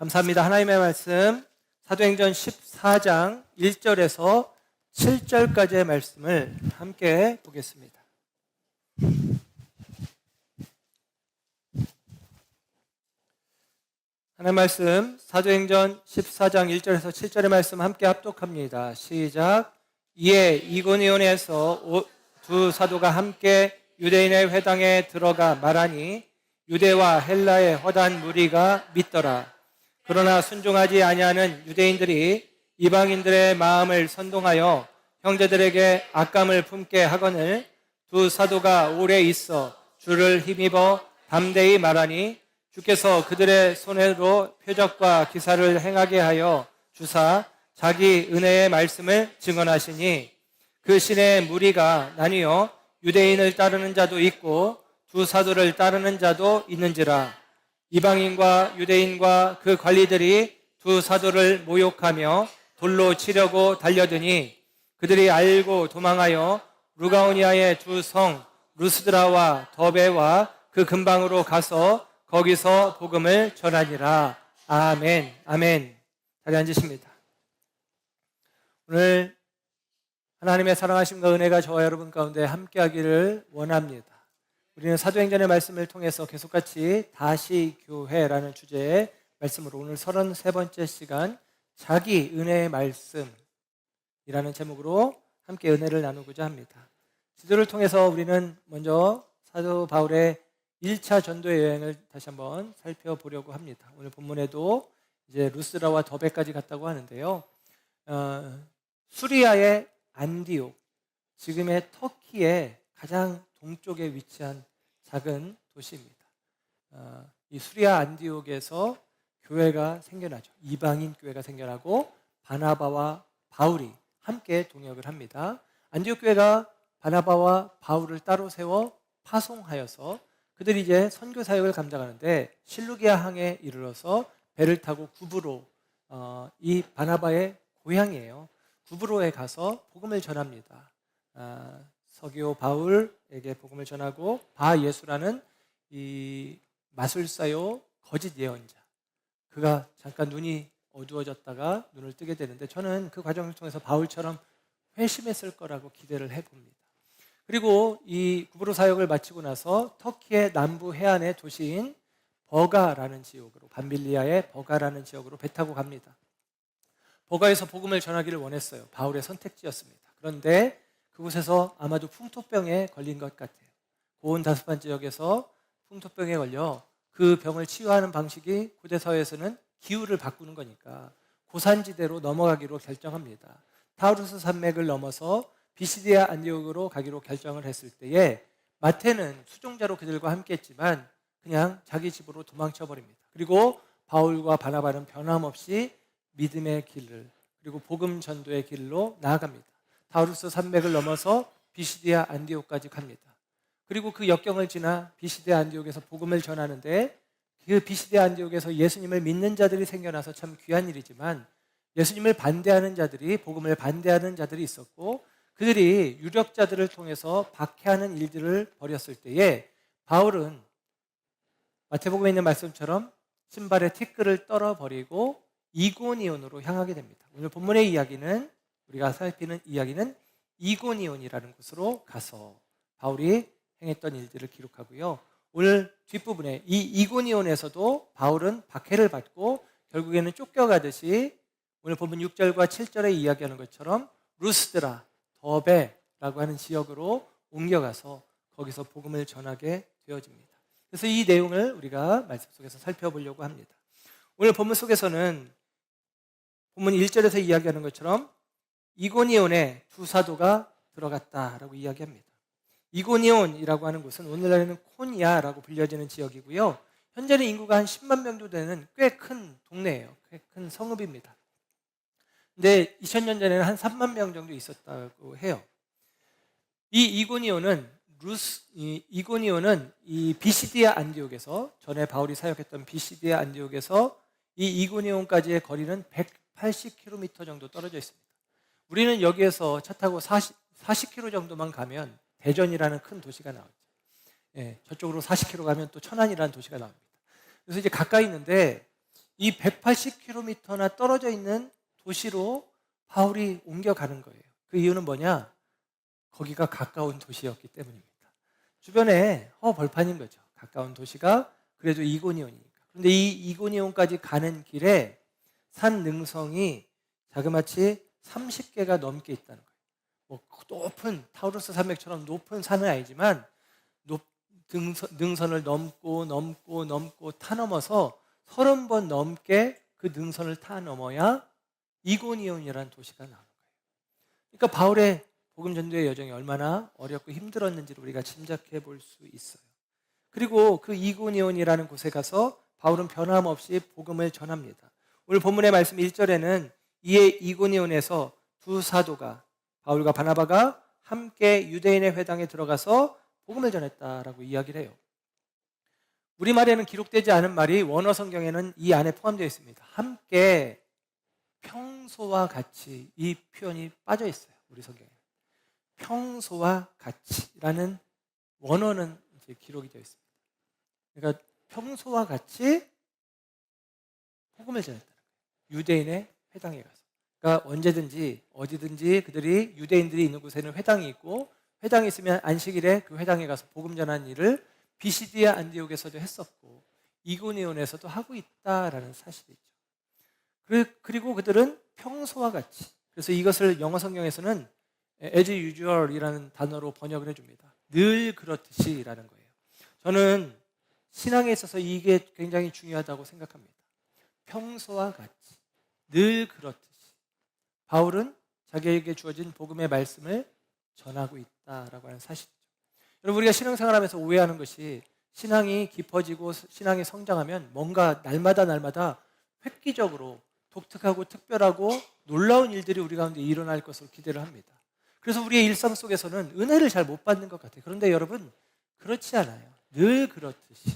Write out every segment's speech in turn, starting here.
감사합니다. 하나님의 말씀 사도행전 14장 1절에서 7절까지의 말씀을 함께 보겠습니다. 하나님의 말씀 사도행전 14장 1절에서 7절의 말씀 함께 합독합니다. 시작. 이에 이고니온에서 두 사도가 함께 유대인의 회당에 들어가 말하니 유대와 헬라의 허다한 무리가 믿더라. 그러나 순종하지 아니하는 유대인들이 이방인들의 마음을 선동하여 형제들에게 악감을 품게 하거늘 두 사도가 오래 있어 주를 힘입어 담대히 말하니 주께서 그들의 손으로 표적과 기사를 행하게 하여 주사 자기 은혜의 말씀을 증언하시니 그 신의 무리가 나뉘어 유대인을 따르는 자도 있고 두 사도를 따르는 자도 있는지라. 이방인과 유대인과 그 관리들이 두 사도를 모욕하며 돌로 치려고 달려드니 그들이 알고 도망하여 루가오니아의 두 성 루스드라와 더베와 그 근방으로 가서 거기서 복음을 전하니라. 아멘. 아멘. 자리에 앉으십니다. 오늘 하나님의 사랑하심과 은혜가 저와 여러분 가운데 함께하기를 원합니다. 우리는 사도행전의 말씀을 통해서 계속같이 다시 교회라는 주제의 말씀으로 오늘 33번째 시간 자기 은혜의 말씀이라는 제목으로 함께 은혜를 나누고자 합니다. 지도를 통해서 우리는 먼저 사도 바울의 1차 전도의 여행을 다시 한번 살펴보려고 합니다. 오늘 본문에도 이제 루스드라와 더베까지 갔다고 하는데요. 수리아의 안디옥, 지금의 터키의 가장 동쪽에 위치한 작은 도시입니다. 이 수리아 안디옥에서 교회가 생겨나죠. 이방인 교회가 생겨나고 바나바와 바울이 함께 동역을 합니다. 안디옥 교회가 바나바와 바울을 따로 세워 파송하여서 그들이 이제 선교 사역을 감당하는데 실루기아 항에 이르러서 배를 타고 구브로, 이 바나바의 고향이에요. 구브로에 가서 복음을 전합니다. 서기오 바울에게 복음을 전하고 바 예수라는 이 마술사요 거짓 예언자, 그가 잠깐 눈이 어두워졌다가 눈을 뜨게 되는데 저는 그 과정을 통해서 바울처럼 회심했을 거라고 기대를 해봅니다. 그리고 이 구브로 사역을 마치고 나서 터키의 남부 해안의 도시인 버가라는 지역으로, 밤빌리아의 버가라는 지역으로 배 타고 갑니다. 버가에서 복음을 전하기를 원했어요. 바울의 선택지였습니다. 그런데 그곳에서 아마도 풍토병에 걸린 것 같아요. 고온 다스판 지역에서 풍토병에 걸려 그 병을 치유하는 방식이 고대 사회에서는 기후를 바꾸는 거니까 고산지대로 넘어가기로 결정합니다. 타우루스 산맥을 넘어서 비시디아 안디옥으로 가기로 결정을 했을 때에 마태는 수종자로 그들과 함께 했지만 그냥 자기 집으로 도망쳐 버립니다. 그리고 바울과 바나바는 변함없이 믿음의 길을, 그리고 복음 전도의 길로 나아갑니다. 타우루스 산맥을 넘어서 비시디아 안디옥까지 갑니다. 그리고 그 역경을 지나 비시디아 안디옥에서 복음을 전하는데 그 비시디아 안디옥에서 예수님을 믿는 자들이 생겨나서 참 귀한 일이지만 예수님을 반대하는 자들이, 복음을 반대하는 자들이 있었고 그들이 유력자들을 통해서 박해하는 일들을 벌였을 때에 바울은 마태복음에 있는 말씀처럼 신발의 티끌을 떨어버리고 이고니온으로 향하게 됩니다. 오늘 본문의 이야기는, 우리가 살피는 이야기는 이고니온이라는 곳으로 가서 바울이 행했던 일들을 기록하고요. 오늘 뒷부분에 이 이고니온에서도 바울은 박해를 받고 결국에는 쫓겨가듯이 오늘 본문 6절과 7절에 이야기하는 것처럼 루스드라, 더베라고 하는 지역으로 옮겨가서 거기서 복음을 전하게 되어집니다. 그래서 이 내용을 우리가 말씀 속에서 살펴보려고 합니다. 오늘 본문 속에서는 본문 1절에서 이야기하는 것처럼 이고니온에 두 사도가 들어갔다라고 이야기합니다. 이고니온이라고 하는 곳은 오늘날에는 코니아라고 불려지는 지역이고요. 현재는 인구가 한 10만 명 정도 되는 꽤 큰 동네예요. 꽤 큰 성읍입니다. 근데 2000년 전에는 한 3만 명 정도 있었다고 해요. 이 이고니온은 이 비시디아 안디옥에서, 전에 바울이 사역했던 비시디아 안디옥에서 이 이고니온까지의 거리는 180km 정도 떨어져 있습니다. 우리는 여기에서 차 타고 40km 정도만 가면 대전이라는 큰 도시가 나오죠. 저쪽으로 40km 가면 또 천안이라는 도시가 나옵니다. 그래서 이제 가까이 있는데 이 180km나 떨어져 있는 도시로 바울이 옮겨가는 거예요. 그 이유는 뭐냐? 거기가 가까운 도시였기 때문입니다. 주변에 벌판인 거죠. 가까운 도시가 그래도 이고니온이니까. 그런데 이 이고니온까지 가는 길에 산 능성이 자그마치 30개가 넘게 있다는 거예요. 뭐 높은 타우루스 산맥처럼 높은 산은 아니지만 능선을 넘고 타 넘어서 30번 넘게 그 능선을 타 넘어야 이고니온이라는 도시가 나오는 거예요. 그러니까 바울의 복음 전도의 여정이 얼마나 어렵고 힘들었는지를 우리가 짐작해 볼 수 있어요. 그리고 그 이고니온이라는 곳에 가서 바울은 변함없이 복음을 전합니다. 오늘 본문의 말씀 1절에는 이에 이고니온에서 두 사도가 바울과 바나바가 함께 유대인의 회당에 들어가서 복음을 전했다라고 이야기를 해요. 우리말에는 기록되지 않은 말이 원어 성경에는 이 안에 포함되어 있습니다. 함께 평소와 같이 이 표현이 빠져 있어요. 우리 성경에. 평소와 같이라는 원어는 이제 기록이 되어 있습니다. 그러니까 평소와 같이 복음을 전했다는 거예요. 유대인의 회당에 가서. 그러니까 언제든지 어디든지 그들이 유대인들이 있는 곳에는 회당이 있고 회당이 있으면 안식일에 그 회당에 가서 복음 전하는 일을 비시디아 안디옥에서도 했었고 이고니온에서도 하고 있다라는 사실이죠. 그리고 그들은 평소와 같이, 그래서 이것을 영어 성경에서는 as usual이라는 단어로 번역을 해줍니다. 늘 그렇듯이라는 거예요. 저는 신앙에 있어서 이게 굉장히 중요하다고 생각합니다. 평소와 같이, 늘 그렇듯이 바울은 자기에게 주어진 복음의 말씀을 전하고 있다라고 하는 사실이죠. 여러분, 우리가 신앙생활하면서 오해하는 것이 신앙이 깊어지고 신앙이 성장하면 뭔가 날마다 획기적으로 독특하고 특별하고 놀라운 일들이 우리 가운데 일어날 것으로 기대를 합니다. 그래서 우리의 일상 속에서는 은혜를 잘 못 받는 것 같아요. 그런데 여러분, 그렇지 않아요. 늘 그렇듯이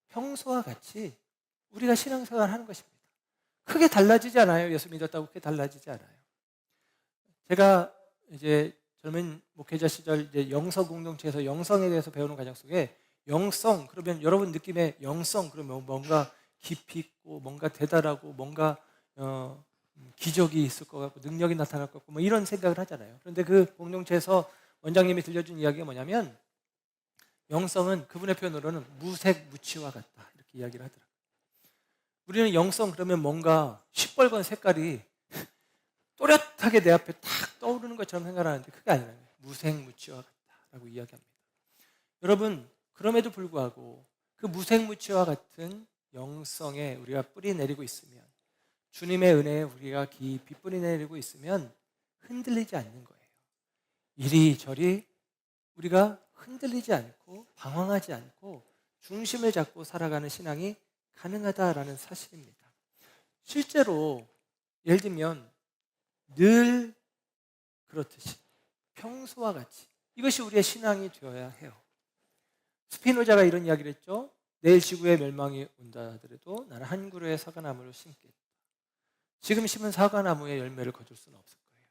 평소와 같이 우리가 신앙생활을 하는 것입니다. 크게 달라지지 않아요. 예수 믿었다고 크게 달라지지 않아요. 제가 이제 젊은 목회자 시절 이제 영성 공동체에서 영성에 대해서 배우는 과정 속에 영성 그러면 여러분 느낌의 영성 그러면 뭔가 깊이 있고 뭔가 대단하고 뭔가 기적이 있을 것 같고 능력이 나타날 것 같고 뭐 이런 생각을 하잖아요. 그런데 그 공동체에서 원장님이 들려준 이야기가 뭐냐면 영성은 그분의 표현으로는 무색무취와 같다 이렇게 이야기를 하더라고요. 우리는 영성 그러면 뭔가 시뻘건 색깔이 또렷하게 내 앞에 탁 떠오르는 것처럼 생각하는데 그게 아니라요. 무색무취와 같다라고 이야기합니다. 여러분, 그럼에도 불구하고 그 무색무취와 같은 영성에 우리가 뿌리 내리고 있으면, 주님의 은혜에 우리가 깊이 뿌리 내리고 있으면 흔들리지 않는 거예요. 이리저리 우리가 흔들리지 않고 방황하지 않고 중심을 잡고 살아가는 신앙이 가능하다라는 사실입니다. 실제로 예를 들면 늘 그렇듯이 평소와 같이 이것이 우리의 신앙이 되어야 해요. 스피노자가 이런 이야기를 했죠. 내일 지구의 멸망이 온다 하더라도 나는 한 그루의 사과나무를 심겠다. 지금 심은 사과나무의 열매를 거둘 수는 없을 거예요.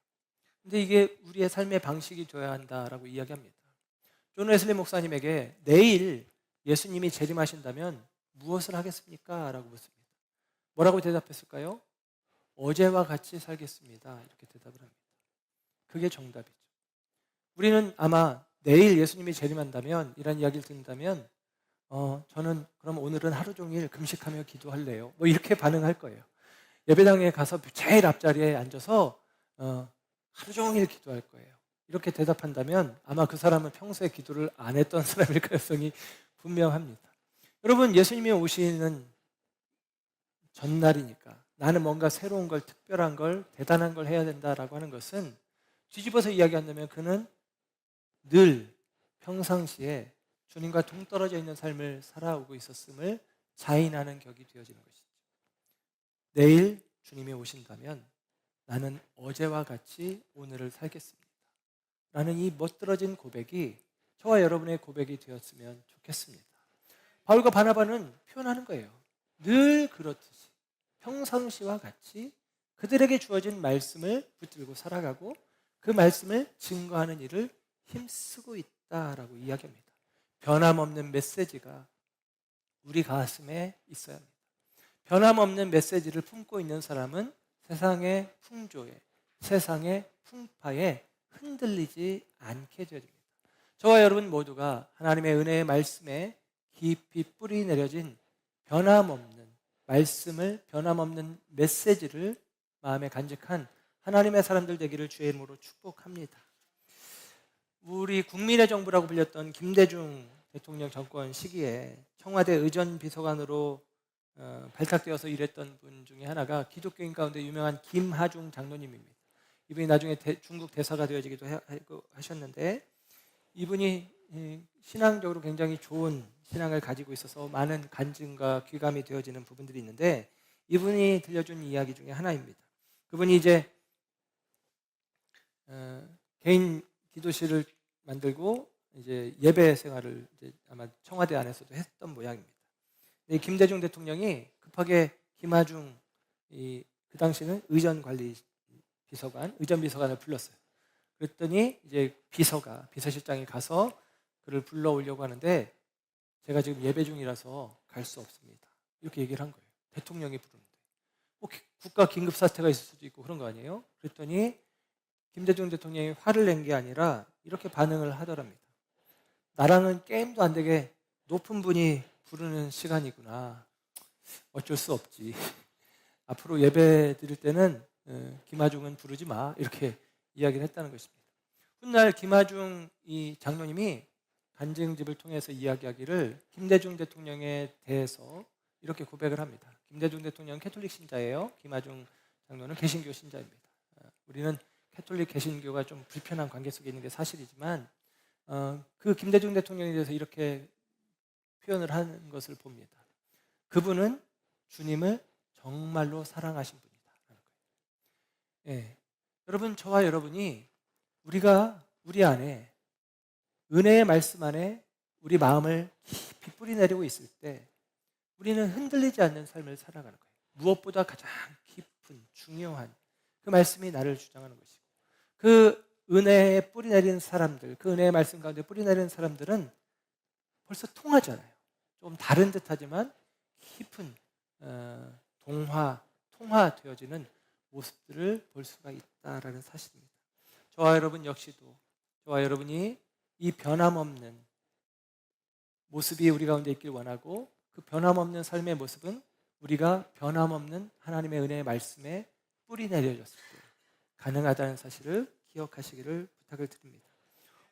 근데 이게 우리의 삶의 방식이 되어야 한다라고 이야기합니다. 존 웨슬리 목사님에게 내일 예수님이 재림하신다면 무엇을 하겠습니까? 라고 묻습니다. 뭐라고 대답했을까요? 어제와 같이 살겠습니다. 이렇게 대답을 합니다. 그게 정답이죠. 우리는 아마 내일 예수님이 재림한다면 이런 이야기를 듣는다면 저는 그럼 오늘은 하루 종일 금식하며 기도할래요. 뭐 이렇게 반응할 거예요. 예배당에 가서 제일 앞자리에 앉아서 하루 종일 기도할 거예요. 이렇게 대답한다면 아마 그 사람은 평소에 기도를 안 했던 사람일 가능성이 분명합니다. 여러분, 예수님이 오시는 전날이니까 나는 뭔가 새로운 걸, 특별한 걸, 대단한 걸 해야 된다라고 하는 것은 뒤집어서 이야기한다면 그는 늘 평상시에 주님과 동떨어져 있는 삶을 살아오고 있었음을 자인하는 격이 되어지는 것이죠. 내일 주님이 오신다면 나는 어제와 같이 오늘을 살겠습니다. 라는 이 멋들어진 고백이 저와 여러분의 고백이 되었으면 좋겠습니다. 바울과 바나바는 표현하는 거예요. 늘 그렇듯이 평상시와 같이 그들에게 주어진 말씀을 붙들고 살아가고 그 말씀을 증거하는 일을 힘쓰고 있다라고 이야기합니다. 변함없는 메시지가 우리 가슴에 있어야 합니다. 변함없는 메시지를 품고 있는 사람은 세상의 풍조에, 세상의 풍파에 흔들리지 않게 되어집니다. 저와 여러분 모두가 하나님의 은혜의 말씀에 깊이 뿌리 내려진 변함없는 말씀을, 변함없는 메시지를 마음에 간직한 하나님의 사람들 되기를 주의 이름으로 축복합니다. 우리 국민의 정부라고 불렸던 김대중 대통령 정권 시기에 청와대 의전비서관으로 발탁되어서 일했던 분 중에 하나가 기독교인 가운데 유명한 김하중 장로님입니다. 이분이 나중에 중국 대사가 되어지기도 하셨는데, 이분이 신앙적으로 굉장히 좋은 신앙을 가지고 있어서 많은 간증과 귀감이 되어지는 부분들이 있는데, 이분이 들려준 이야기 중에 하나입니다. 그분이 이제 개인 기도실을 만들고 이제 예배 생활을 이제 아마 청와대 안에서도 했던 모양입니다. 김대중 대통령이 급하게 김하중, 그 당시는 의전비서관을 불렀어요. 그랬더니 이제 비서실장이 가서 그를 불러오려고 하는데, 제가 지금 예배 중이라서 갈 수 없습니다, 이렇게 얘기를 한 거예요. 대통령이 부르는데 뭐 국가 긴급 사태가 있을 수도 있고 그런 거 아니에요? 그랬더니 김대중 대통령이 화를 낸 게 아니라 이렇게 반응을 하더랍니다. 나랑은 게임도 안 되게 높은 분이 부르는 시간이구나, 어쩔 수 없지, 앞으로 예배 드릴 때는 김하중은 부르지 마, 이렇게 이야기를 했다는 것입니다. 훗날 김하중 이 장로님이 간증집을 통해서 이야기하기를 김대중 대통령에 대해서 이렇게 고백을 합니다. 김대중 대통령은 캐톨릭 신자예요. 김하중 장로는 개신교 신자입니다. 우리는 캐톨릭 개신교가 좀 불편한 관계 속에 있는 게 사실이지만 그 김대중 대통령에 대해서 이렇게 표현을 하는 것을 봅니다. 그분은 주님을 정말로 사랑하신 분이다. 예. 여러분, 저와 여러분이 우리 안에 은혜의 말씀 안에 우리 마음을 깊이 뿌리 내리고 있을 때 우리는 흔들리지 않는 삶을 살아가는 거예요. 무엇보다 가장 깊은 중요한 그 말씀이 나를 주장하는 것이고, 그 은혜에 뿌리 내리는 사람들, 그 은혜의 말씀 가운데 뿌리 내리는 사람들은 벌써 통하잖아요. 좀 다른 듯하지만 깊은 통화되어지는 모습들을 볼 수가 있다라는 사실입니다. 저와 여러분 역시도, 저와 여러분이 이 변함없는 모습이 우리 가운데 있길 원하고, 그 변함없는 삶의 모습은 우리가 변함없는 하나님의 은혜의 말씀에 뿌리 내려졌을 때 가능하다는 사실을 기억하시기를 부탁을 드립니다.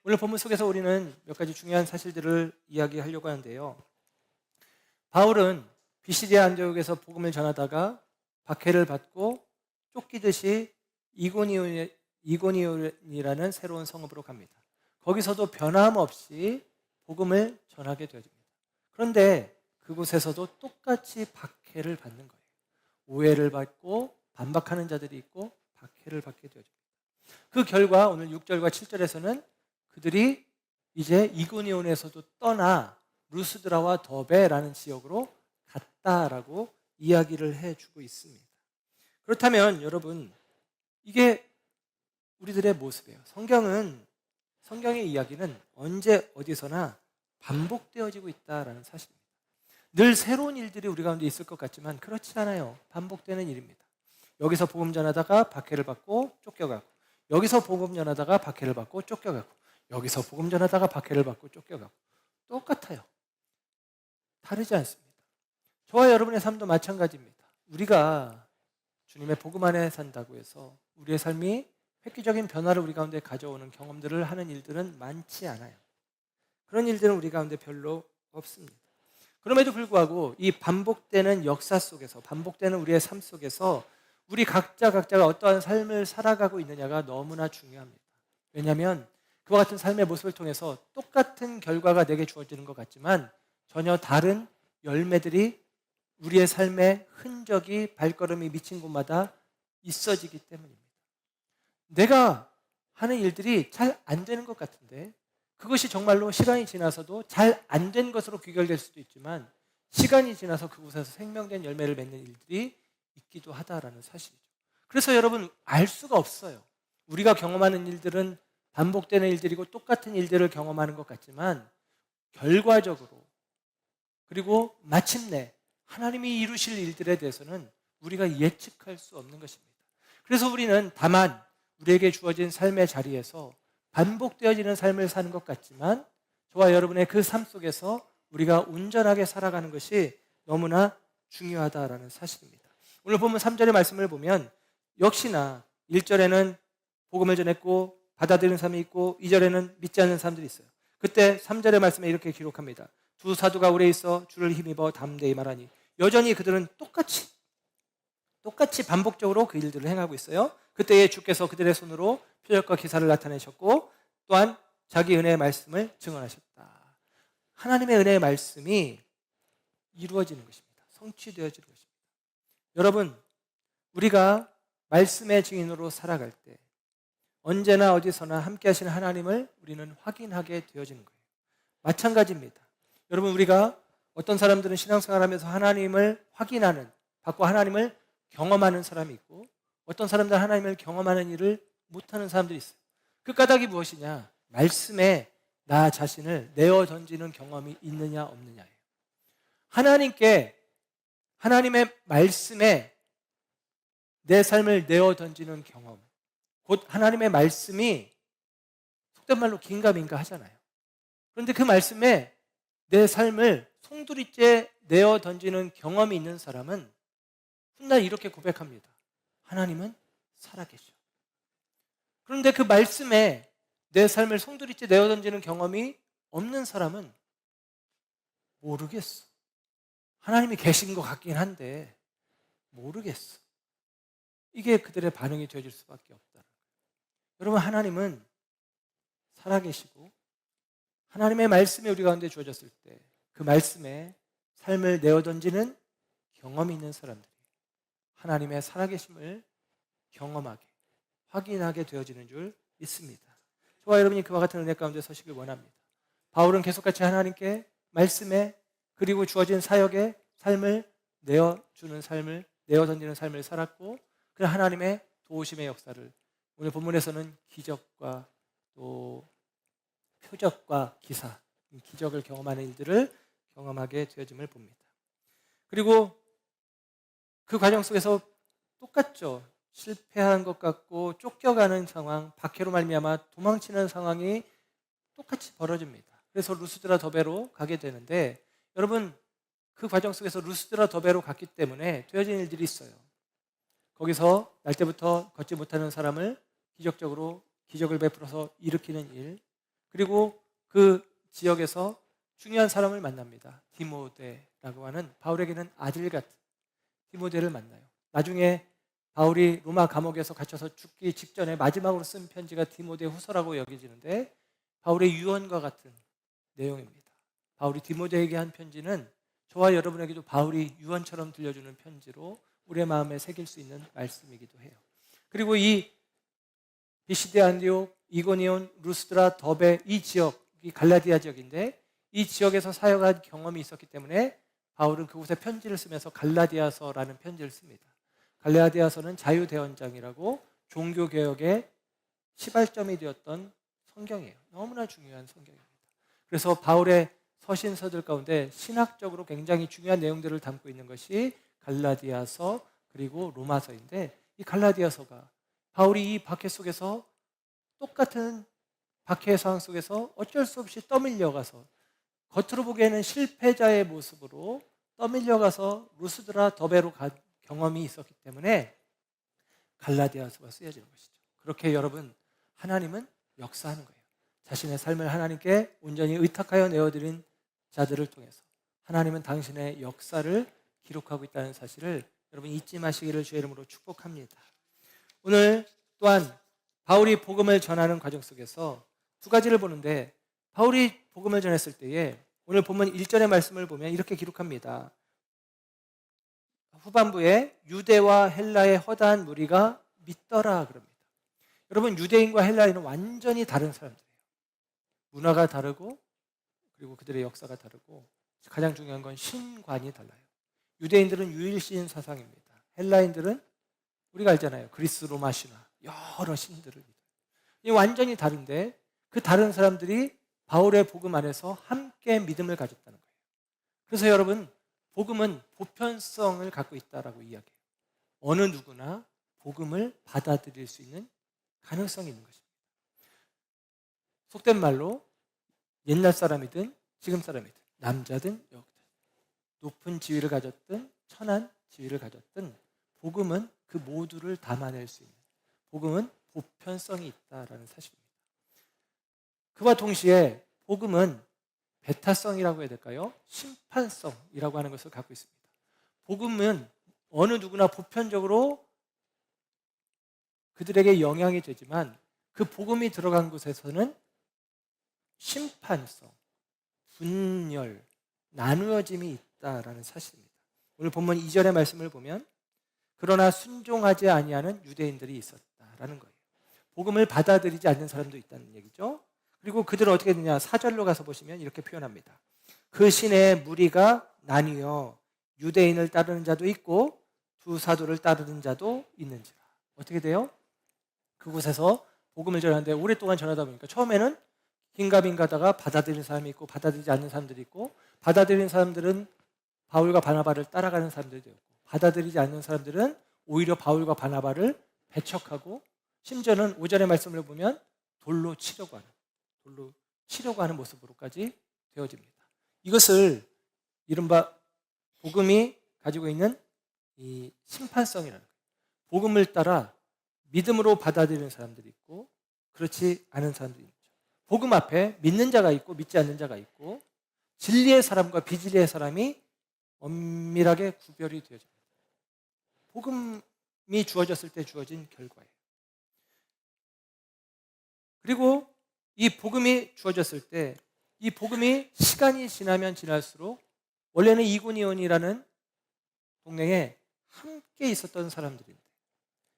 오늘 본문 속에서 우리는 몇 가지 중요한 사실들을 이야기하려고 하는데요. 바울은 비시디아 안디옥에서 복음을 전하다가 박해를 받고 쫓기듯이 이고니온이라는 새로운 성읍으로 갑니다. 거기서도 변함없이 복음을 전하게 되어집니다. 그런데 그곳에서도 똑같이 박해를 받는 거예요. 오해를 받고 반박하는 자들이 있고 박해를 받게 되어집니다. 그 결과 오늘 6절과 7절에서는 그들이 이제 이고니온에서도 떠나 루스드라와 더베라는 지역으로 갔다라고 이야기를 해주고 있습니다. 그렇다면 여러분, 이게 우리들의 모습이에요. 성경의 이야기는 언제 어디서나 반복되어지고 있다라는 사실입니다. 늘 새로운 일들이 우리 가운데 있을 것 같지만 그렇지 않아요. 반복되는 일입니다. 여기서 복음 전하다가 박해를 받고 쫓겨가고, 여기서 복음 전하다가 박해를 받고 쫓겨가고, 여기서 복음 전하다가 박해를 받고 쫓겨가고, 똑같아요. 다르지 않습니다. 저와 여러분의 삶도 마찬가지입니다. 우리가 주님의 복음 안에 산다고 해서 우리의 삶이 획기적인 변화를 우리 가운데 가져오는 경험들을 하는 일들은 많지 않아요. 그런 일들은 우리 가운데 별로 없습니다. 그럼에도 불구하고 이 반복되는 역사 속에서, 반복되는 우리의 삶 속에서 우리 각자가 어떠한 삶을 살아가고 있느냐가 너무나 중요합니다. 왜냐하면 그와 같은 삶의 모습을 통해서 똑같은 결과가 내게 주어지는 것 같지만 전혀 다른 열매들이 우리의 삶의 흔적이, 발걸음이 미친 곳마다 있어지기 때문입니다. 내가 하는 일들이 잘 안 되는 것 같은데 그것이 정말로 시간이 지나서도 잘 안 된 것으로 귀결될 수도 있지만 시간이 지나서 그곳에서 생명된 열매를 맺는 일들이 있기도 하다라는 사실이죠. 그래서 여러분, 알 수가 없어요. 우리가 경험하는 일들은 반복되는 일들이고 똑같은 일들을 경험하는 것 같지만 결과적으로, 그리고 마침내 하나님이 이루실 일들에 대해서는 우리가 예측할 수 없는 것입니다. 그래서 우리는 다만 우리에게 주어진 삶의 자리에서 반복되어지는 삶을 사는 것 같지만 저와 여러분의 그 삶 속에서 우리가 온전하게 살아가는 것이 너무나 중요하다라는 사실입니다. 오늘 보면 3절의 말씀을 보면 역시나 1절에는 복음을 전했고 받아들이는 사람이 있고 2절에는 믿지 않는 사람들이 있어요. 그때 3절의 말씀에 이렇게 기록합니다. 두 사도가 오래 있어 주를 힘입어 담대히 말하니 여전히 그들은 똑같이 반복적으로 그 일들을 행하고 있어요. 그때에 주께서 그들의 손으로 표적과 기사를 나타내셨고 또한 자기 은혜의 말씀을 증언하셨다. 하나님의 은혜의 말씀이 이루어지는 것입니다. 성취되어지는 것입니다. 여러분, 우리가 말씀의 증인으로 살아갈 때 언제나 어디서나 함께 하시는 하나님을 우리는 확인하게 되어지는 거예요. 마찬가지입니다. 여러분, 우리가 어떤 사람들은 신앙생활하면서 하나님을 확인하는, 받고 하나님을 경험하는 사람이 있고 어떤 사람들은 하나님을 경험하는 일을 못하는 사람들이 있어요. 그 까닭이 무엇이냐? 말씀에 나 자신을 내어 던지는 경험이 있느냐 없느냐예요. 하나님의 말씀에 내 삶을 내어 던지는 경험, 곧 하나님의 말씀이 속된 말로 긴가민가 하잖아요. 그런데 그 말씀에 내 삶을 송두리째 내어 던지는 경험이 있는 사람은 훗날 이렇게 고백합니다. 하나님은 살아계셔. 그런데 그 말씀에 내 삶을 송두리째 내어 던지는 경험이 없는 사람은 모르겠어. 하나님이 계신 것 같긴 한데 모르겠어. 이게 그들의 반응이 되어질 수밖에 없다. 여러분, 하나님은 살아계시고 하나님의 말씀이 우리 가운데 주어졌을 때 그 말씀에 삶을 내어 던지는 경험이 있는 사람들이 하나님의 살아계심을 경험하게, 확인하게 되어지는 줄 믿습니다. 저와 여러분이 그와 같은 은혜 가운데 서시길 원합니다. 바울은 계속같이 하나님께 말씀에 그리고 주어진 사역에 삶을 내어주는 삶을, 내어 던지는 삶을 살았고 그 하나님의 도우심의 역사를 오늘 본문에서는 기적과 또 표적과 기사, 기적을 경험하는 일들을 경험하게 되어짐을 봅니다. 그리고 그 과정 속에서 똑같죠. 실패한 것 같고 쫓겨가는 상황, 박해로 말미암아 도망치는 상황이 똑같이 벌어집니다. 그래서 루스드라 더베로 가게 되는데 여러분, 그 과정 속에서 루스드라 더베로 갔기 때문에 되어진 일들이 있어요. 거기서 날 때부터 걷지 못하는 사람을 기적적으로 기적을 베풀어서 일으키는 일, 그리고 그 지역에서 중요한 사람을 만납니다. 디모데라고 하는 바울에게는 아들 같은 디모데를 만나요. 나중에 바울이 로마 감옥에서 갇혀서 죽기 직전에 마지막으로 쓴 편지가 디모데 후서라고 여겨지는데 바울의 유언과 같은 내용입니다. 바울이 디모데에게 한 편지는 저와 여러분에게도 바울이 유언처럼 들려주는 편지로 우리의 마음에 새길 수 있는 말씀이기도 해요. 그리고 이 비시디 안디옥, 이고니온, 루스드라, 더베 이 지역이 갈라디아 지역인데 이 지역에서 사역한 경험이 있었기 때문에 바울은 그곳에 편지를 쓰면서 갈라디아서라는 편지를 씁니다. 갈라디아서는 자유대원장이라고 종교개혁의 시발점이 되었던 성경이에요. 너무나 중요한 성경입니다. 그래서 바울의 서신서들 가운데 신학적으로 굉장히 중요한 내용들을 담고 있는 것이 갈라디아서 그리고 로마서인데 이 갈라디아서가 바울이 이 박해 속에서 똑같은 박해의 상황 속에서 어쩔 수 없이 떠밀려가서 겉으로 보기에는 실패자의 모습으로 떠밀려가서 루스드라 더베로 간 경험이 있었기 때문에 갈라디아서가 쓰여지는 것이죠. 그렇게 여러분, 하나님은 역사하는 거예요. 자신의 삶을 하나님께 온전히 의탁하여 내어드린 자들을 통해서 하나님은 당신의 역사를 기록하고 있다는 사실을 여러분 잊지 마시기를 주의 이름으로 축복합니다. 오늘 또한 바울이 복음을 전하는 과정 속에서 두 가지를 보는데 바울이 복음을 전했을 때에 오늘 본문 1절의 말씀을 보면 이렇게 기록합니다. 후반부에 유대와 헬라의 허다한 무리가 믿더라 그럽니다. 여러분, 유대인과 헬라인은 완전히 다른 사람들이에요. 문화가 다르고 그리고 그들의 역사가 다르고 가장 중요한 건 신관이 달라요. 유대인들은 유일신 사상입니다. 헬라인들은 우리가 알잖아요. 그리스 로마 신화 여러 신들을 믿어요. 이 완전히 다른데 그 다른 사람들이 바울의 복음 안에서 함께 믿음을 가졌다는 거예요. 그래서 여러분, 복음은 보편성을 갖고 있다라고 이야기해요. 어느 누구나 복음을 받아들일 수 있는 가능성이 있는 것입니다. 속된 말로 옛날 사람이든 지금 사람이든 남자든 여자든 높은 지위를 가졌든 천한 지위를 가졌든 복음은 그 모두를 담아낼 수 있는, 복음은 보편성이 있다라는 사실입니다. 그와 동시에 복음은 배타성이라고 해야 될까요? 심판성이라고 하는 것을 갖고 있습니다. 복음은 어느 누구나 보편적으로 그들에게 영향이 되지만 그 복음이 들어간 곳에서는 심판성, 분열, 나누어짐이 있다라는 사실입니다. 오늘 본문 2절의 말씀을 보면 그러나 순종하지 아니하는 유대인들이 있었다라는 거예요. 복음을 받아들이지 않는 사람도 있다는 얘기죠. 그리고 그들은 어떻게 되냐? 4절로 가서 보시면 이렇게 표현합니다. 그 시내에 무리가 나뉘어 유대인을 따르는 자도 있고 두 사도를 따르는 자도 있는지라. 어떻게 돼요? 그곳에서 복음을 전하는데 오랫동안 전하다 보니까 처음에는 긴가민가다가 받아들이는 사람이 있고 받아들이지 않는 사람들이 있고, 받아들이는 사람들은 바울과 바나바를 따라가는 사람들이 되었고, 받아들이지 않는 사람들은 오히려 바울과 바나바를 배척하고, 심지어는 5절의 말씀을 보면 돌로 치려고 하는 모습으로까지 되어집니다. 이것을 이른바 복음이 가지고 있는 이 심판성이라는 거예요. 복음을 따라 믿음으로 받아들이는 사람들이 있고 그렇지 않은 사람들이 있죠. 복음 앞에 믿는 자가 있고 믿지 않는 자가 있고 진리의 사람과 비진리의 사람이 엄밀하게 구별이 되어집니다. 복음이 주어졌을 때 주어진 결과예요. 그리고 이 복음이 주어졌을 때 이 복음이 시간이 지나면 지날수록 원래는 이고니온이라는 동네에 함께 있었던 사람들인데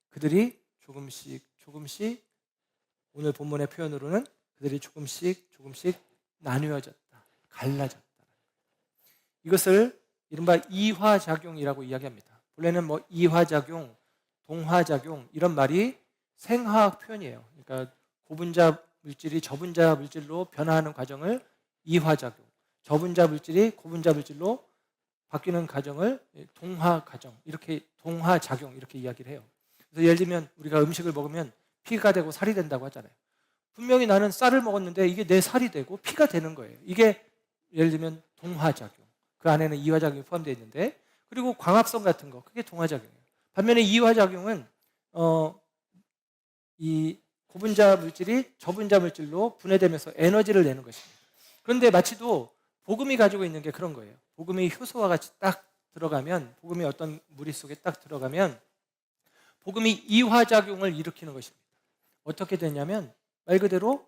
그들이 조금씩 오늘 본문의 표현으로는 그들이 조금씩 나뉘어졌다, 갈라졌다. 이것을 이른바 이화작용이라고 이야기합니다. 본래는 이화작용, 동화작용 이런 말이 생화학 표현이에요. 그러니까 고분자 물질이 저분자 물질로 변화하는 과정을 이화작용, 저분자 물질이 고분자 물질로 바뀌는 과정을 동화과정, 이렇게 동화작용 이렇게 이야기를 해요. 그래서 예를 들면 우리가 음식을 먹으면 피가 되고 살이 된다고 하잖아요. 분명히 나는 쌀을 먹었는데 이게 내 살이 되고 피가 되는 거예요. 이게 예를 들면 동화작용. 그 안에는 이화작용이 포함되어 있는데, 그리고 광합성 같은 거, 그게 동화작용이에요. 반면에 이화작용은 이 고분자 물질이 저분자 물질로 분해되면서 에너지를 내는 것입니다. 그런데 마치도 복음이 가지고 있는 게 그런 거예요. 복음이 효소와 같이 딱 들어가면, 복음이 어떤 무리 속에 딱 들어가면 복음이 이화작용을 일으키는 것입니다. 어떻게 되냐면 말 그대로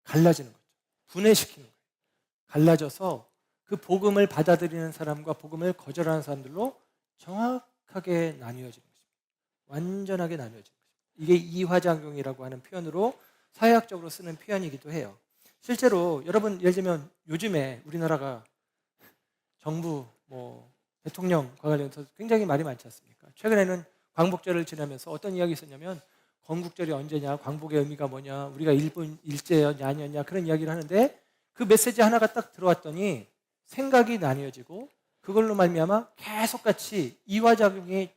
갈라지는 거죠. 분해시키는 거예요. 갈라져서 그 복음을 받아들이는 사람과 복음을 거절하는 사람들로 정확하게 나뉘어지는 것입니다. 완전하게 나뉘어지는 것입니다. 이게 이화작용이라고 하는 표현으로 사회학적으로 쓰는 표현이기도 해요. 실제로 여러분 예를 들면 요즘에 우리나라가 정부 대통령과 관련해서 굉장히 말이 많지 않습니까? 최근에는 광복절을 지나면서 어떤 이야기 있었냐면 건국절이 언제냐, 광복의 의미가 뭐냐, 우리가 일본 일제였냐 아니었냐 그런 이야기를 하는데 그 메시지 하나가 딱 들어왔더니 생각이 나뉘어지고 그걸로 말미암아 계속같이 이화작용이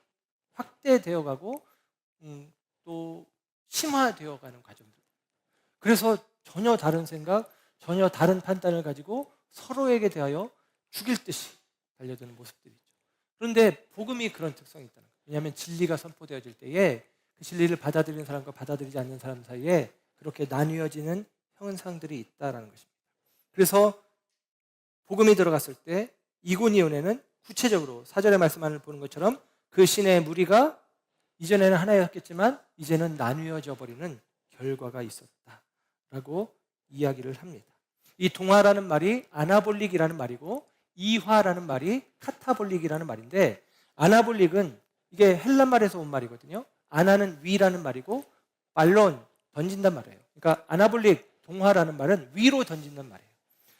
확대되어 가고 또 심화되어 가는 과정들. 그래서 전혀 다른 생각, 전혀 다른 판단을 가지고 서로에게 대하여 죽일 듯이 달려드는 모습들이 있죠. 그런데 복음이 그런 특성이 있다는 거예요. 왜냐하면 진리가 선포되어질 때에 그 진리를 받아들이는 사람과 받아들이지 않는 사람 사이에 그렇게 나뉘어지는 현상들이 있다는 것입니다. 그래서 복음이 들어갔을 때 이고니온에는 구체적으로 4절의 말씀을 보는 것처럼 그 시내의 무리가 이전에는 하나였겠지만 이제는 나뉘어져 버리는 결과가 있었다라고 이야기를 합니다. 이 동화라는 말이 아나볼릭이라는 말이고 이화라는 말이 카타볼릭이라는 말인데, 아나볼릭은 이게 헬란말에서 온 말이거든요. 아나는 위라는 말이고 발론, 던진단 말이에요. 그러니까 아나볼릭, 동화라는 말은 위로 던진단 말이에요.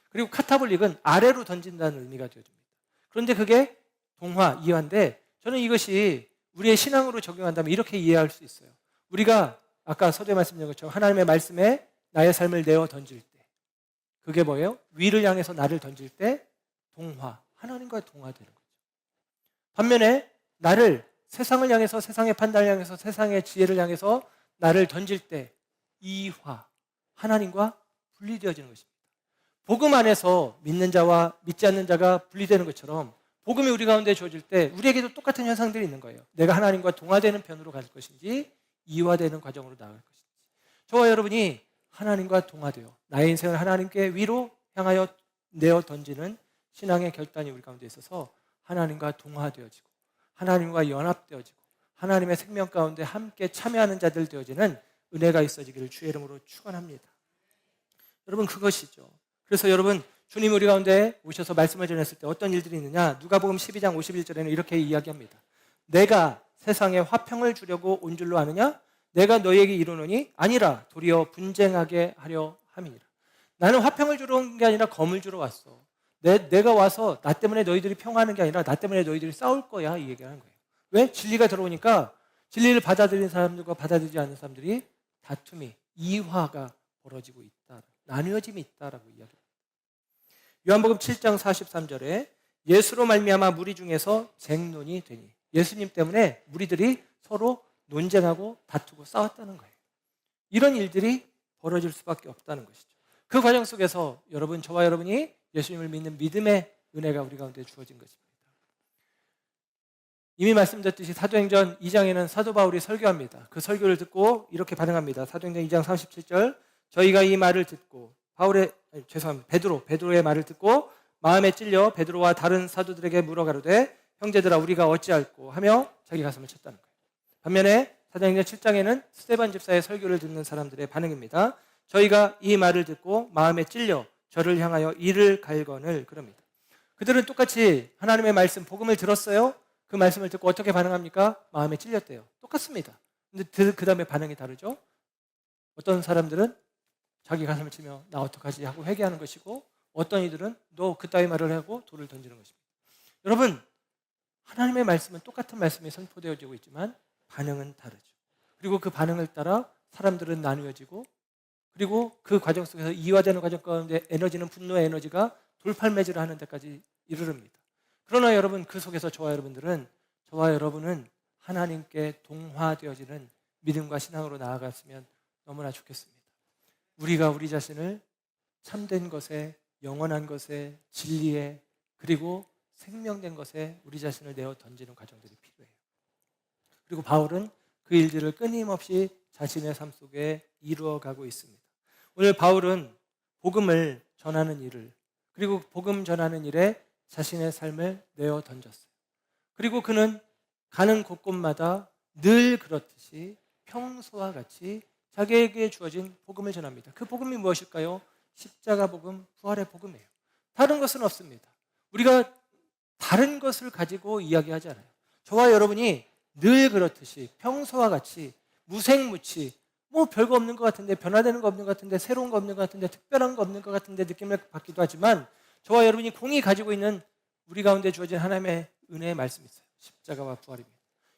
그리고 카타볼릭은 아래로 던진다는 의미가 되어집니다. 그런데 그게 동화, 이화인데 저는 이것이 우리의 신앙으로 적용한다면 이렇게 이해할 수 있어요. 우리가 아까 서두에 말씀드린 것처럼 하나님의 말씀에 나의 삶을 내어 던질 때 그게 뭐예요? 위를 향해서 나를 던질 때 동화, 하나님과의 동화되는 거죠. 반면에 나를 세상을 향해서, 세상의 판단을 향해서, 세상의 지혜를 향해서 나를 던질 때 이화, 하나님과 분리되어지는 것입니다. 복음 안에서 믿는 자와 믿지 않는 자가 분리되는 것처럼 복음이 우리 가운데 주어질 때 우리에게도 똑같은 현상들이 있는 거예요. 내가 하나님과 동화되는 편으로 갈 것인지 이화되는 과정으로 나아갈 것인지. 저와 여러분이 하나님과 동화되어 나의 인생을 하나님께 위로 향하여 내어 던지는 신앙의 결단이 우리 가운데 있어서 하나님과 동화되어지고 하나님과 연합되어지고 하나님의 생명 가운데 함께 참여하는 자들 되어지는 은혜가 있어지기를 주의 이름으로 축원합니다. 여러분, 그것이죠. 그래서 여러분, 주님 우리 가운데 오셔서 말씀을 전했을 때 어떤 일들이 있느냐? 누가복음 12장 51절에는 이렇게 이야기합니다. 내가 세상에 화평을 주려고 온 줄로 아느냐? 내가 너희에게 이르노니 아니라 도리어 분쟁하게 하려 함이니라. 나는 화평을 주러 온 게 아니라 검을 주러 왔어. 내가 와서 나 때문에 너희들이 평화하는 게 아니라 나 때문에 너희들이 싸울 거야, 이 얘기를 하는 거예요. 왜? 진리가 들어오니까 진리를 받아들이는 사람들과 받아들이지 않는 사람들이 다툼이, 이화가 벌어지고 있다, 나뉘어짐이 있다라고 이야기합니다. 요한복음 7장 43절에 예수로 말미암아 무리 중에서 쟁론이 되니, 예수님 때문에 무리들이 서로 논쟁하고 다투고 싸웠다는 거예요. 이런 일들이 벌어질 수밖에 없다는 것이죠. 그 과정 속에서 여러분, 저와 여러분이 예수님을 믿는 믿음의 은혜가 우리 가운데 주어진 것입니다. 이미 말씀드렸듯이 사도행전 2장에는 사도 바울이 설교합니다. 그 설교를 듣고 이렇게 반응합니다. 사도행전 2장 37절, 저희가 이 말을 듣고 베드로의 말을 듣고 마음에 찔려 베드로와 다른 사도들에게 물어가로되 형제들아 우리가 어찌할꼬 하며 자기 가슴을 쳤다는 거예요. 반면에 사도행전 7장에는 스데반 집사의 설교를 듣는 사람들의 반응입니다. 저희가 이 말을 듣고 마음에 찔려 저를 향하여 이를 갈거늘 그럽니다. 그들은 똑같이 하나님의 말씀, 복음을 들었어요. 그 말씀을 듣고 어떻게 반응합니까? 마음에 찔렸대요. 똑같습니다. 근데 그 다음에 반응이 다르죠. 어떤 사람들은 자기 가슴을 치며 나 어떡하지 하고 회개하는 것이고, 어떤 이들은 너 그따위 말을 하고 돌을 던지는 것입니다. 여러분, 하나님의 말씀은 똑같은 말씀이 선포되어지고 있지만 반응은 다르죠. 그리고 그 반응을 따라 사람들은 나누어지고, 그리고 그 과정 속에서 이화되는 과정 가운데 에너지는, 분노의 에너지가 돌팔매질을 하는 데까지 이르릅니다. 그러나 여러분, 그 속에서 저와 여러분은 하나님께 동화되어지는 믿음과 신앙으로 나아갔으면 너무나 좋겠습니다. 우리가 우리 자신을 참된 것에, 영원한 것에, 진리에, 그리고 생명된 것에 우리 자신을 내어 던지는 과정들이 필요해요. 그리고 바울은 그 일들을 끊임없이 자신의 삶 속에 이루어가고 있습니다. 오늘 바울은 복음을 전하는 일을, 그리고 복음 전하는 일에 자신의 삶을 내어 던졌어요. 그리고 그는 가는 곳곳마다 늘 그렇듯이 평소와 같이 자기에게 주어진 복음을 전합니다. 그 복음이 무엇일까요? 십자가 복음, 부활의 복음이에요. 다른 것은 없습니다. 우리가 다른 것을 가지고 이야기하지 않아요. 저와 여러분이 늘 그렇듯이 평소와 같이 무색무취, 뭐 별거 없는 것 같은데, 변화되는 거 없는 것 같은데, 새로운 거 없는 것 같은데, 특별한 거 없는 것 같은데 느낌을 받기도 하지만, 저와 여러분이 공히 가지고 있는 우리 가운데 주어진 하나님의 은혜의 말씀이 있어요. 십자가와 부활입니다.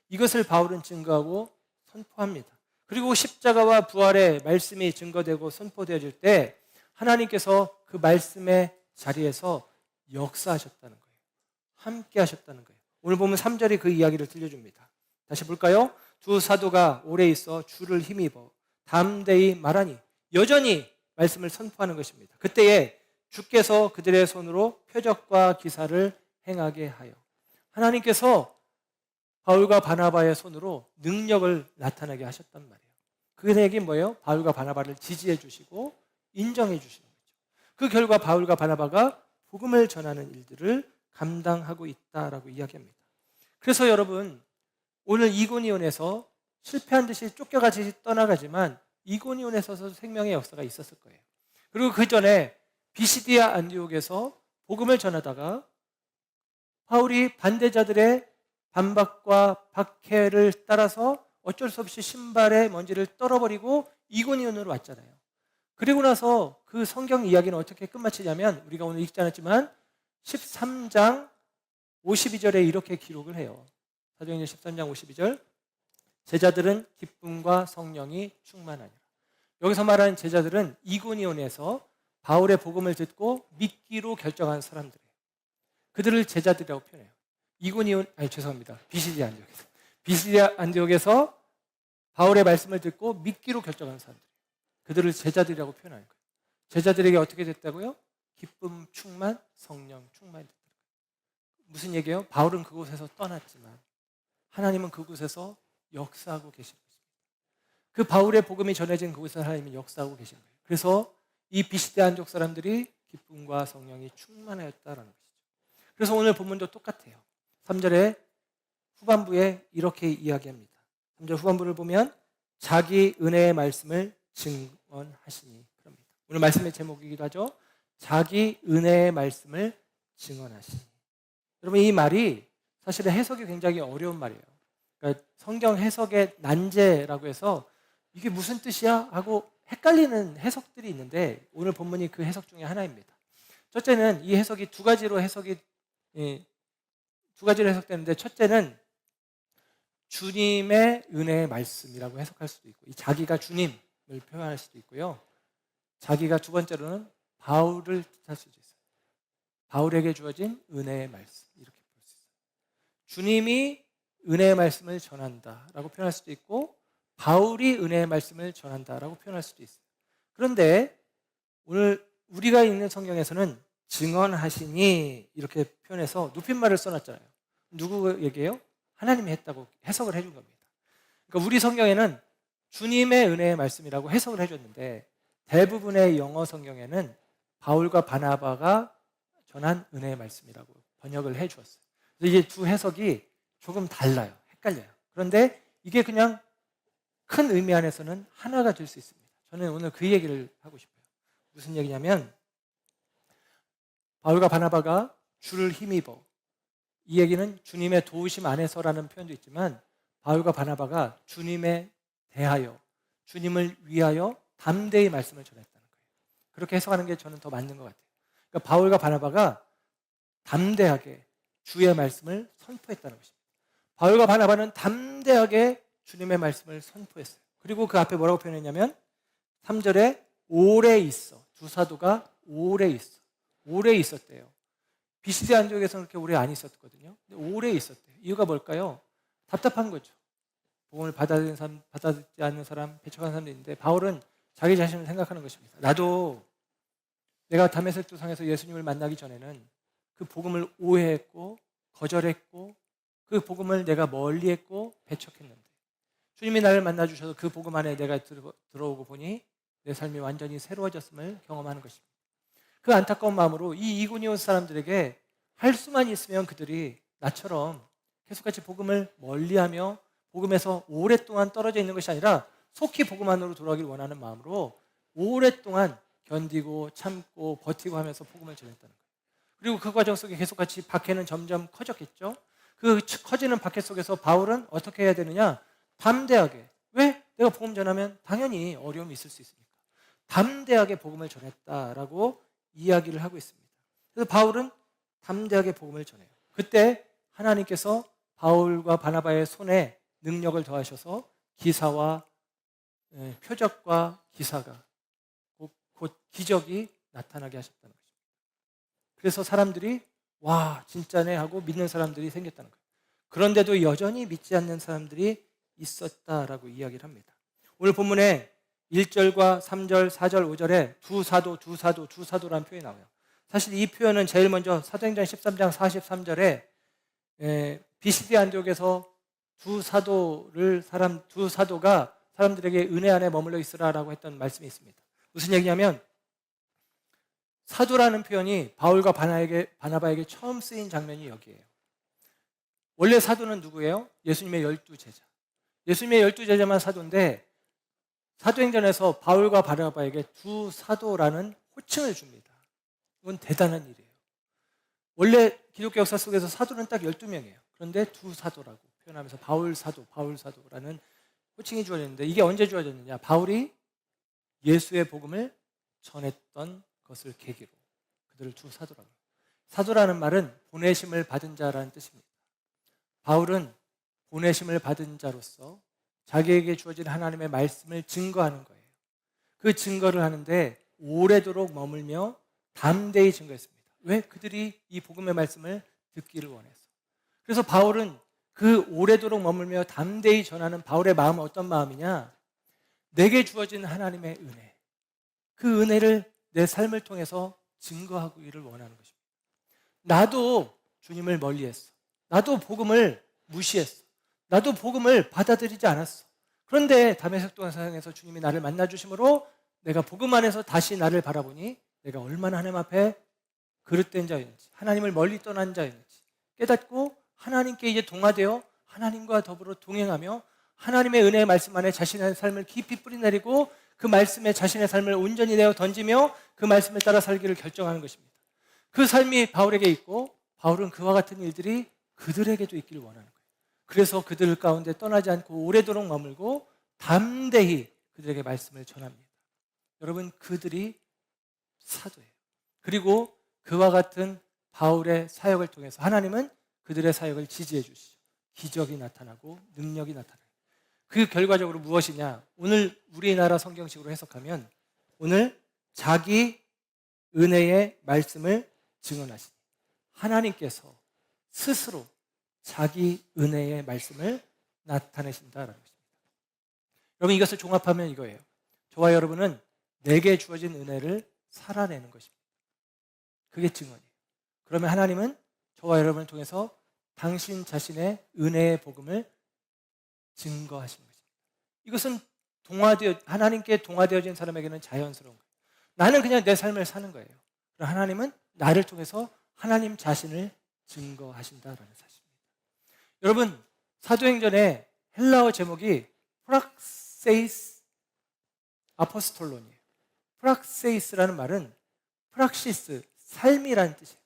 이것을 바울은 증거하고 선포합니다. 그리고 십자가와 부활의 말씀이 증거되고 선포되어질 때 하나님께서 그 말씀의 자리에서 역사하셨다는 거예요. 함께 하셨다는 거예요. 오늘 보면 3절이 그 이야기를 들려줍니다. 다시 볼까요? 두 사도가 오래 있어 주를 힘입어 담대히 말하니, 여전히 말씀을 선포하는 것입니다. 그때에 주께서 그들의 손으로 표적과 기사를 행하게 하여, 하나님께서 바울과 바나바의 손으로 능력을 나타나게 하셨단 말이에요. 그 얘기는 뭐예요? 바울과 바나바를 지지해 주시고 인정해 주시는 거죠. 그 결과 바울과 바나바가 복음을 전하는 일들을 감당하고 있다라고 이야기합니다. 그래서 여러분, 오늘 이고니온에서 실패한 듯이 쫓겨가듯이 떠나가지만 이고니온에서도 생명의 역사가 있었을 거예요. 그리고 그 전에 비시디아 안디옥에서 복음을 전하다가 바울이 반대자들의 반박과 박해를 따라서 어쩔 수 없이 신발의 먼지를 떨어버리고 이고니온으로 왔잖아요. 그리고 나서 그 성경 이야기는 어떻게 끝마치냐면, 우리가 오늘 읽지 않았지만 13장 52절에 이렇게 기록을 해요. 사도행전 13장 52절, 제자들은 기쁨과 성령이 충만하니라. 여기서 말하는 제자들은 이고니온에서 바울의 복음을 듣고 믿기로 결정한 사람들이에요. 그들을 제자들이라고 표현해요. 죄송합니다. 비시디 안디옥에서 바울의 말씀을 듣고 믿기로 결정한 사람들. 그들을 제자들이라고 표현하는 거예요. 제자들에게 어떻게 됐다고요? 기쁨 충만, 성령 충만이 됐다는 거예요. 무슨 얘기예요? 바울은 그곳에서 떠났지만 하나님은 그곳에서 역사하고 계신 것입니다. 그 바울의 복음이 전해진 그곳에서 하나님이 역사하고 계신 거예요. 그래서 이 비시디 안디옥 사람들이 기쁨과 성령이 충만하였다라는 것이죠. 그래서 오늘 본문도 똑같아요. 3절에 후반부에 이렇게 이야기합니다. 3절 후반부를 보면 자기 은혜의 말씀을 증언하시니 그럽니다. 오늘 말씀의 제목이기도 하죠. 자기 은혜의 말씀을 증언하시니. 여러분, 이 말이 사실은 해석이 굉장히 어려운 말이에요. 그러니까 성경 해석의 난제라고 해서 이게 무슨 뜻이야? 하고 헷갈리는 해석들이 있는데 오늘 본문이 그 해석 중에 하나입니다. 첫째는 이 해석이 두 가지로 해석되는데, 첫째는 주님의 은혜의 말씀이라고 해석할 수도 있고, 이 자기가 주님을 표현할 수도 있고요. 자기가 두 번째로는 바울을 뜻할 수도 있어요. 바울에게 주어진 은혜의 말씀, 이렇게 볼 수 있어요. 주님이 은혜의 말씀을 전한다라고 표현할 수도 있고, 바울이 은혜의 말씀을 전한다라고 표현할 수도 있어요. 그런데 오늘 우리가 읽는 성경에서는 증언하시니 이렇게 표현해서 높임말을 써놨잖아요. 누구 얘기예요? 하나님이 했다고 해석을 해준 겁니다. 그러니까 우리 성경에는 주님의 은혜의 말씀이라고 해석을 해줬는데, 대부분의 영어 성경에는 바울과 바나바가 전한 은혜의 말씀이라고 번역을 해주었어요. 그래서 이게 두 해석이 조금 달라요. 헷갈려요. 그런데 이게 그냥 큰 의미 안에서는 하나가 될 수 있습니다. 저는 오늘 그 얘기를 하고 싶어요. 무슨 얘기냐면, 바울과 바나바가 주를 힘입어, 이 얘기는 주님의 도우심 안에서라는 표현도 있지만, 바울과 바나바가 주님에 대하여, 주님을 위하여 담대히 말씀을 전했다는 거예요. 그렇게 해석하는 게 저는 더 맞는 것 같아요. 그러니까 바울과 바나바가 담대하게 주의 말씀을 선포했다는 것입니다. 바울과 바나바는 담대하게 주님의 말씀을 선포했어요. 그리고 그 앞에 뭐라고 표현했냐면 3절에 오래 있어. 두 사도가 오래 있어. 오래 있었대요. 비시디 안디옥에서는 그렇게 오래 안 있었거든요. 근데 오래 있었대요. 이유가 뭘까요? 답답한 거죠. 복음을 받아들이는 사람, 받아들이지 않는 사람, 배척하는 사람도 있는데, 바울은 자기 자신을 생각하는 것입니다. 나도 내가 다메섹 도상에서 예수님을 만나기 전에는 그 복음을 오해했고 거절했고 그 복음을 내가 멀리했고 배척했는데, 주님이 나를 만나주셔서 그 복음 안에 내가 들어오고 보니 내 삶이 완전히 새로워졌음을 경험하는 것입니다. 그 안타까운 마음으로 이 이고니온 사람들에게 할 수만 있으면 그들이 나처럼 계속같이 복음을 멀리하며 복음에서 오랫동안 떨어져 있는 것이 아니라 속히 복음 안으로 돌아가기를 원하는 마음으로 오랫동안 견디고 참고 버티고 하면서 복음을 전했다는 거예요. 그리고 그 과정 속에 계속같이 박해는 점점 커졌겠죠. 그 커지는 박해 속에서 바울은 어떻게 해야 되느냐? 담대하게. 왜? 내가 복음 전하면 당연히 어려움이 있을 수 있으니까 담대하게 복음을 전했다라고 이야기를 하고 있습니다. 그래서 바울은 담대하게 복음을 전해요. 그때 하나님께서 바울과 바나바의 손에 능력을 더하셔서 기사와 표적과 기사가 곧 기적이 나타나게 하셨다는 거죠. 그래서 사람들이 와 진짜네 하고 믿는 사람들이 생겼다는 거예요. 그런데도 여전히 믿지 않는 사람들이 있었다라고 이야기를 합니다. 오늘 본문에 1절과 3절, 4절, 5절에 두 사도라는 표현이 나와요. 사실 이 표현은 제일 먼저 사도행전 13장 43절에 비시디 안디옥에서 두 사도가 사람들에게 은혜 안에 머물러 있으라라고 했던 말씀이 있습니다. 무슨 얘기냐면 사도라는 표현이 바울과 바나바에게 처음 쓰인 장면이 여기예요. 원래 사도는 누구예요? 예수님의 12제자. 예수님의 12제자만 사도인데 사도행전에서 바울과 바나바에게 두 사도라는 호칭을 줍니다. 이건 대단한 일이에요. 원래 기독교 역사 속에서 사도는 딱 12명이에요. 그런데 두 사도라고 표현하면서 바울사도라는 호칭이 주어졌는데, 이게 언제 주어졌느냐? 바울이 예수의 복음을 전했던 것을 계기로 그들을 두 사도라고. 사도라는 말은 보내심을 받은 자라는 뜻입니다. 바울은 보내심을 받은 자로서 자기에게 주어진 하나님의 말씀을 증거하는 거예요. 그 증거를 하는데 오래도록 머물며 담대히 증거했습니다. 왜? 그들이 이 복음의 말씀을 듣기를 원해서. 그래서 바울은 그 오래도록 머물며 담대히 전하는 바울의 마음은 어떤 마음이냐? 내게 주어진 하나님의 은혜, 그 은혜를 내 삶을 통해서 증거하기를 원하는 것입니다. 나도 주님을 멀리했어. 나도 복음을 무시했어. 나도 복음을 받아들이지 않았어. 그런데 다메섹 동산에서 주님이 나를 만나주심으로 내가 복음 안에서 다시 나를 바라보니 내가 얼마나 하나님 앞에 그릇된 자였는지, 하나님을 멀리 떠난 자였는지 깨닫고 하나님께 이제 동화되어 하나님과 더불어 동행하며 하나님의 은혜의 말씀 안에 자신의 삶을 깊이 뿌리내리고 그 말씀에 자신의 삶을 온전히 내어 던지며 그 말씀에 따라 살기를 결정하는 것입니다. 그 삶이 바울에게 있고 바울은 그와 같은 일들이 그들에게도 있기를 원하는 거예요. 그래서 그들 가운데 떠나지 않고 오래도록 머물고 담대히 그들에게 말씀을 전합니다. 여러분, 그들이 사도예요. 그리고 그와 같은 바울의 사역을 통해서 하나님은 그들의 사역을 지지해 주시죠. 기적이 나타나고 능력이 나타나요. 그 결과적으로 무엇이냐? 오늘 우리나라 성경식으로 해석하면 오늘 자기 은혜의 말씀을 증언하시니 하나님께서 스스로 자기 은혜의 말씀을 나타내신다라는 것입니다. 여러분, 이것을 종합하면 이거예요. 저와 여러분은 내게 주어진 은혜를 살아내는 것입니다. 그게 증언이에요. 그러면 하나님은 저와 여러분을 통해서 당신 자신의 은혜의 복음을 증거하신 것입니다. 이것은 하나님께 동화되어진 사람에게는 자연스러운 거예요. 나는 그냥 내 삶을 사는 거예요. 그러나 하나님은 나를 통해서 하나님 자신을 증거하신다라는 사실입니다. 여러분, 사도행전의 헬라어 제목이 프락세이스 아포스톨론이에요. 프락세이스라는 말은 프락시스, 삶이라는 뜻이에요.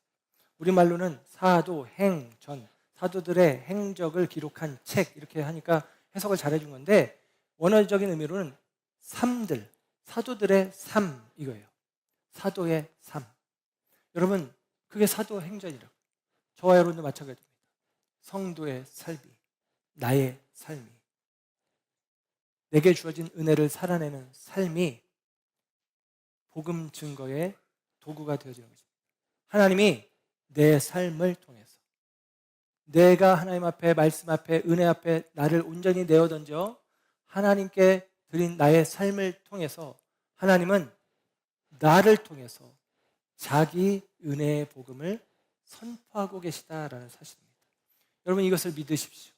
우리말로는 사도, 행, 전, 사도들의 행적을 기록한 책 이렇게 하니까 해석을 잘해준 건데 원어적인 의미로는 삶들, 사도들의 삶 이거예요. 사도의 삶. 여러분, 그게 사도행전이라고. 저와 여러분도 마찬가지입니다. 성도의 삶이, 나의 삶이, 내게 주어진 은혜를 살아내는 삶이 복음 증거의 도구가 되어지는 것입니다. 하나님이 내 삶을 통해서 내가 하나님 앞에, 말씀 앞에, 은혜 앞에 나를 온전히 내어 던져 하나님께 드린 나의 삶을 통해서 하나님은 나를 통해서 자기 은혜의 복음을 선포하고 계시다라는 사실입니다. 여러분, 이것을 믿으십시오.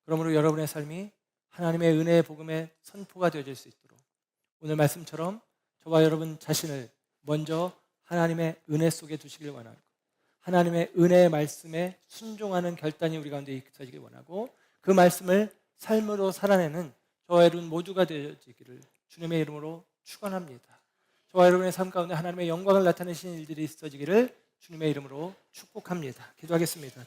그러므로 여러분의 삶이 하나님의 은혜의 복음의 선포가 되어질 수 있도록 오늘 말씀처럼 저와 여러분 자신을 먼저 하나님의 은혜 속에 두시길 원하고 하나님의 은혜의 말씀에 순종하는 결단이 우리 가운데 있어지길 원하고 그 말씀을 삶으로 살아내는 저와 여러분 모두가 되어지기를 주님의 이름으로 축원합니다. 저와 여러분의 삶 가운데 하나님의 영광을 나타내시는 일들이 있어지기를 주님의 이름으로 축복합니다. 기도하겠습니다.